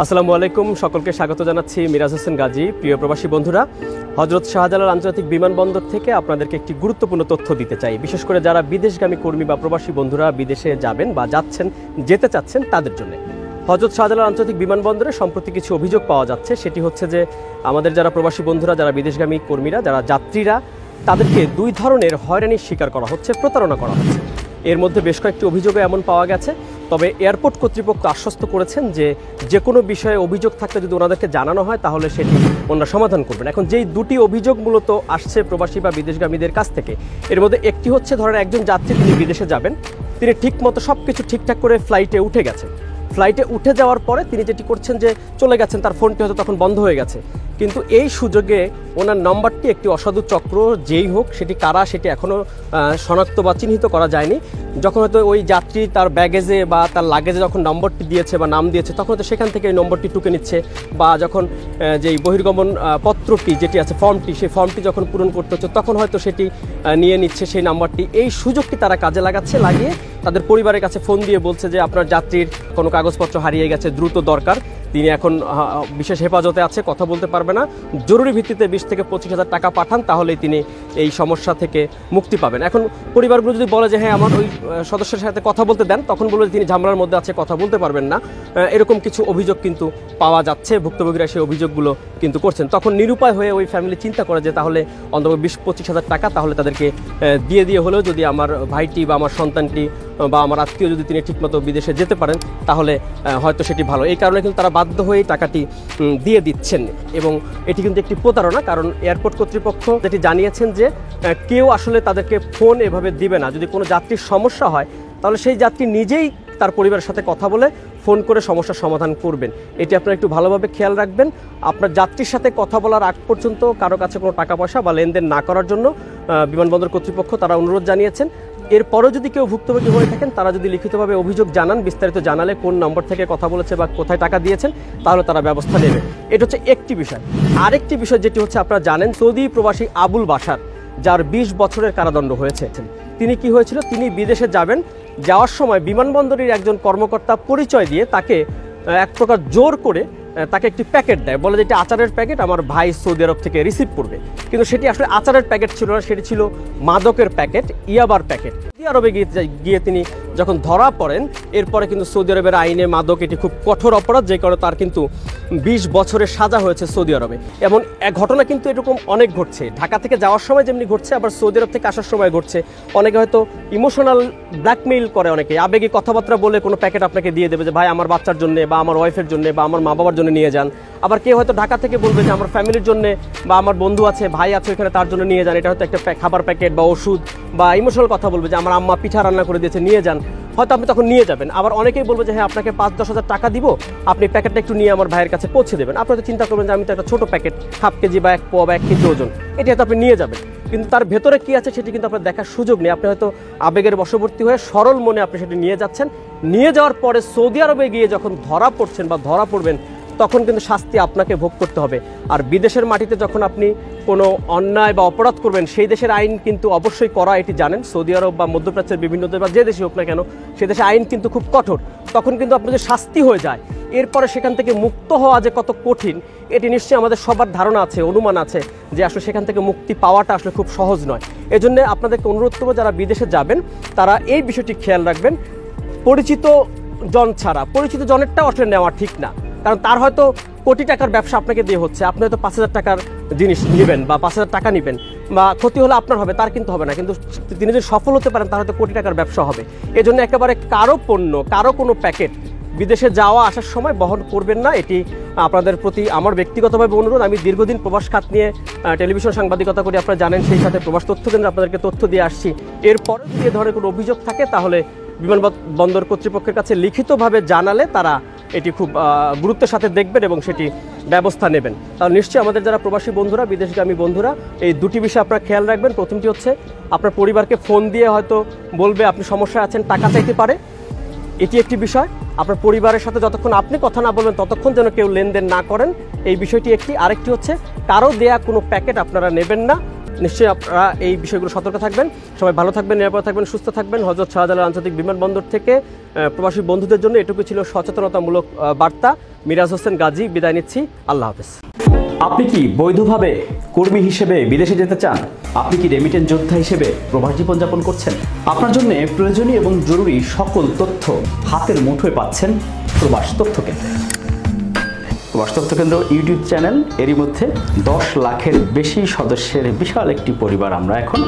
আসসালামু আলাইকুম, সকলকে স্বাগত জানাচ্ছি। মিরাজ হোসেন গাজী। প্রিয় প্রবাসী বন্ধুরা, হযরত শাহজালাল আন্তর্জাতিক বিমানবন্দর থেকে আপনাদেরকে একটি গুরুত্বপূর্ণ তথ্য দিতে চাই, বিশেষ করে যারা বিদেশগামী কর্মী বা প্রবাসী বন্ধুরা বিদেশে যাবেন বা যাচ্ছেন, যেতে চাচ্ছেন তাদের জন্য। হযরত শাহজালাল আন্তর্জাতিক বিমানবন্দরে সম্প্রতি কিছু অভিযোগ পাওয়া যাচ্ছে। সেটি হচ্ছে যে আমাদের যারা প্রবাসী বন্ধুরা, যারা বিদেশগামী কর্মীরা, যারা যাত্রীরা, তাদেরকে দুই ধরনের হয়রানির শিকার করা হচ্ছে, প্রতারণা করা হচ্ছে। এর মধ্যে বেশ কয়েকটি অভিযোগও এমন পাওয়া গেছে। তবে এয়ারপোর্ট কর্তৃপক্ষ আশ্বস্ত করেছেন যে কোনো বিষয়ে অভিযোগ থাকলে যদি ওনাদেরকে জানানো হয় তাহলে সেটি ওনারা সমাধান করবেন। এখন যেই দুটি অভিযোগ মূলত আসছে প্রবাসী বা বিদেশগামীদের কাছ থেকে, এর মধ্যে একটি হচ্ছে, ধরেন একজন যাত্রী তিনি বিদেশে যাবেন, তিনি ঠিকমতো সব কিছু ঠিকঠাক করে ফ্লাইটে উঠে গেছেন। ফ্লাইটে উঠে যাওয়ার পরে তিনি যেটি করছেন যে চলে গেছেন, তার ফোনটি হয়তো তখন বন্ধ হয়ে গেছে, কিন্তু এই সুযোগে ওনার নম্বরটি একটি অসাধু চক্র, যেই হোক সেটি কারা সেটি এখনও শনাক্ত বা চিহ্নিত করা যায়নি। যখন হয়তো ওই যাত্রী তার ব্যাগেজে বা তার লাগেজে যখন নম্বরটি দিয়েছে বা নাম দিয়েছে, তখন হয়তো সেখান থেকে এই নম্বরটি টুকে নিচ্ছে, বা যখন যেই বহির্গমন পত্রটি যেটি আছে, ফর্মটি, সেই ফর্মটি যখন পূরণ করতে হচ্ছে তখন হয়তো সেটি নিয়ে নিচ্ছে সেই নাম্বারটি। এই সুযোগটি তারা কাজে লাগাচ্ছে, লাগিয়ে তাদের পরিবারের কাছে ফোন দিয়ে বলছে যে আপনার যাত্রীর কোনো কাগজপত্র হারিয়ে গেছে, দ্রুত দরকার, তিনি এখন বিশেষ হেফাজতে আছে, কথা বলতে পারবে না, জরুরি ভিত্তিতে 20 থেকে 25,000 টাকা পাঠান, তাহলেই তিনি এই সমস্যা থেকে মুক্তি পাবেন। এখন পরিবারগুলো যদি বলে যে হ্যাঁ আমার ওই সদস্যের সাথে কথা বলতে দেন, তখন বলবে তিনি ঝামেলার মধ্যে আছে, কথা বলতে পারবেন না। এরকম কিছু অভিযোগ কিন্তু পাওয়া যাচ্ছে, ভুক্তভোগীরা সেই অভিযোগগুলো কিন্তু করছেন। তখন নিরুপায় হয়ে ওই ফ্যামিলি চিন্তা করে যে তাহলে অন্তত 20-25,000 টাকা তাহলে তাদেরকে দিয়ে হলেও যদি আমার ভাইটি বা আমার সন্তানটি বা আমার আত্মীয় যদি তিনি ঠিকমতো বিদেশে যেতে পারেন তাহলে হয়তো সেটি ভালো। এই কারণে কিন্তু তারা বাধ্য হয়ে টাকাটি দিয়ে দিচ্ছেন, এবং এটি কিন্তু একটি প্রতারণা। কারণ এয়ারপোর্ট কর্তৃপক্ষ যেটি জানিয়েছেন যে কেউ আসলে তাদেরকে ফোন এভাবে দিবে না। যদি কোনো যাত্রীর সমস্যা হয় তাহলে সেই যাত্রী নিজেই তার পরিবারের সাথে কথা বলে ফোন করে সমস্যার সমাধান করবেন। এটি আপনারা একটু ভালোভাবে খেয়াল রাখবেন। আপনার যাত্রীর সাথে কথা বলার আগ পর্যন্ত কারো কাছে কোনো টাকা পয়সা বা লেনদেন না করার জন্য বিমানবন্দর কর্তৃপক্ষ তারা অনুরোধ জানিয়েছেন। এরপরও যদি কেউ ভুক্তভোগী হয়ে থাকেন, তারা যদি লিখিতভাবে অভিযোগ জানান, বিস্তারিত জানালে কোন নম্বর থেকে কথা বলেছে বা কোথায় টাকা দিয়েছেন, তাহলে তারা ব্যবস্থা নেবে। এটা হচ্ছে একটি বিষয়। আরেকটি বিষয় যেটি হচ্ছে, আপনারা জানেন সৌদি প্রবাসী আবুল বাশার, যার 20 বছরের কারাদণ্ড হয়েছে, তিনি কি হয়েছিল, তিনি বিদেশে যাবেন, যাওয়ার সময় বিমানবন্দরের একজন কর্মকর্তা পরিচয় দিয়ে তাকে এক প্রকার জোর করে তাকে একটি প্যাকেট দেয়, বলে যে এটি আচারের প্যাকেট, আমার ভাই সৌদি আরব থেকে রিসিভ করবে। কিন্তু সেটি আসলে আচারের প্যাকেট ছিল না, সেটি ছিল মাদকের প্যাকেট, ইয়াবার প্যাকেট। সৌদি আরবে গিয়ে তিনি যখন ধরা পড়েন, এরপরে কিন্তু সৌদি আরবের আইনে মাদক এটি খুব কঠোর অপরাধ, যে কারণে তার কিন্তু 20 বছরের সাজা হয়েছে সৌদি আরবে। এমন এক ঘটনা কিন্তু এরকম অনেক ঘটছে, ঢাকা থেকে যাওয়ার সময় যেমনি ঘটছে, আবার সৌদি আরব থেকে আসার সময় ঘটছে। অনেকে হয়তো ইমোশনাল ব্ল্যাকমেইল করে, অনেকে আবেগী কথাবার্তা বলে কোনো প্যাকেট আপনাকে দিয়ে দেবে যে ভাই আমার বাচ্চার জন্য বা আমার ওয়াইফের জন্য বা আমার মা বাবার জন্য নিয়ে যান। আবার কেউ হয়তো ঢাকা থেকে বলবে যে আমার ফ্যামিলির জন্য বা আমার বন্ধু আছে, ভাই আছে ওইখানে, তার জন্য নিয়ে যান। এটা হয়তো একটা খাবার প্যাকেট বা ওষুধ, বা ইমোশনাল কথা বলবে যে আমার আম্মা পিঠা রান্না করে দিয়েছে, নিয়ে যান, হয়তো আপনি তখন নিয়ে যাবেন। আবার অনেকেই বলবে যে হ্যাঁ আপনাকে 5-10 হাজার টাকা দিব, আপনি প্যাকেটটা একটু নিয়ে আমার ভাইয়ের কাছে পৌঁছে দেবেন। আপনি তো চিন্তা করবেন যে আমি তো একটা ছোটো প্যাকেট, হাফ কেজি বা 1 পোয়া বা 1 কেজি ওজন, এটি হয়তো আপনি নিয়ে যাবেন, কিন্তু তার ভেতরে কি আছে সেটি কিন্তু আপনার দেখার সুযোগ নেই। আপনি হয়তো আবেগের বশবর্তী হয়ে সরল মনে আপনি সেটি নিয়ে যাচ্ছেন। নিয়ে যাওয়ার পরে সৌদি আরবে গিয়ে যখন ধরা পড়ছেন বা ধরা পড়বেন, তখন কিন্তু শাস্তি আপনাকে ভোগ করতে হবে। আর বিদেশের মাটিতে যখন আপনি কোনো অন্যায় বা অপরাধ করবেন, সেই দেশের আইন কিন্তু অবশ্যই করা, এটি জানেন। সৌদি আরব বা মধ্যপ্রাচ্যের বিভিন্ন দেশ বা যে দেশে হোক না কেন, সে দেশে আইন কিন্তু খুব কঠোর। তখন কিন্তু আপনার যে শাস্তি হয়ে যায়, এরপরে সেখান থেকে মুক্ত হওয়া যে কত কঠিন, এটি নিশ্চয়ই আমাদের সবার ধারণা আছে, অনুমান আছে যে আসলে সেখান থেকে মুক্তি পাওয়াটা আসলে খুব সহজ নয়। এজন্য আপনাদেরকে অনুরোধ করবো, যারা বিদেশে যাবেন তারা এই বিষয়টি খেয়াল রাখবেন। পরিচিত জন ছাড়া, পরিচিত জনেরটাও আসলে নেওয়া ঠিক না, কারণ তার হয়তো কোটি টাকার ব্যবসা আপনাকে দিয়ে হচ্ছে, আপনি হয়তো 5,000 টাকার জিনিস নেবেন বা 5,000 টাকা নেবেন, বা ক্ষতি হলে আপনার হবে, তার কিন্তু হবে না। কিন্তু তিনি যদি সফল হতে পারেন, তার হয়তো কোটি টাকার ব্যবসা হবে। এজন্য একেবারে কারো পণ্য, কারো কোনো প্যাকেট বিদেশে যাওয়া আসার সময় বহন করবেন না। এটি আপনাদের প্রতি আমার ব্যক্তিগতভাবে অনুরোধ। আমি দীর্ঘদিন প্রবাস খাত নিয়ে টেলিভিশন সাংবাদিকতা করি, আপনারা জানেন, সেই সাথে প্রবাস তথ্য কেন্দ্রে আপনাদেরকে তথ্য দিয়ে আসছি। এরপরে যদি এ ধরনের কোনো অভিযোগ থাকে তাহলে বিমানবন্দর কর্তৃপক্ষের কাছে লিখিতভাবে জানালে তারা এটি খুব গুরুত্বের সাথে দেখবেন এবং সেটি ব্যবস্থা নেবেন। তাহলে নিশ্চয়ই আমাদের যারা প্রবাসী বন্ধুরা, বিদেশগামী বন্ধুরা, এই দুটি বিষয় আপনারা খেয়াল রাখবেন। প্রথমটি হচ্ছে, আপনার পরিবারকে ফোন দিয়ে হয়তো বলবে আপনি সমস্যায় আছেন, টাকা চাইতে পারে, এটি একটি বিষয়। আপনার পরিবারের সাথে যতক্ষণ আপনি কথা না বলবেন ততক্ষণ যেন কেউ লেনদেন না করেন, এই বিষয়টি একটি। আরেকটি হচ্ছে, কারো দেয়া কোনো প্যাকেট আপনারা নেবেন না। নিশ্চয়ই আপনারা এই বিষয়গুলো সতর্ক থাকবেন। সবাই ভালো থাকবেন, নিরাপদ থাকবেন, সুস্থ থাকবেন। হযরত শাহজালাল আন্তর্জাতিক বিমানবন্দর থেকে প্রবাসী বন্ধুদের জন্য এটুকু ছিল সচেতনতামূলক বার্তা। মিরাজ হোসেন গাজী বিদায় নিচ্ছি। আল্লাহ হাফেজ। আপনি কি বৈধভাবে কর্মী হিসেবে বিদেশে যেতে চান? আপনি কি রেমিটেন্স যোদ্ধা হিসেবে প্রবাস জীবনযাপন করছেন? আপনার জন্য প্রয়োজনীয় এবং জরুরি সকল তথ্য হাতের মুঠোয় পাচ্ছেন প্রবাস তথ্য কেন্দ্রে। প্রবাস তথ্য কেন্দ্র ইউটিউব চ্যানেল, এরই মধ্যে 10 লাখের বেশি সদস্যের বিশাল একটি পরিবার আমরা এখন।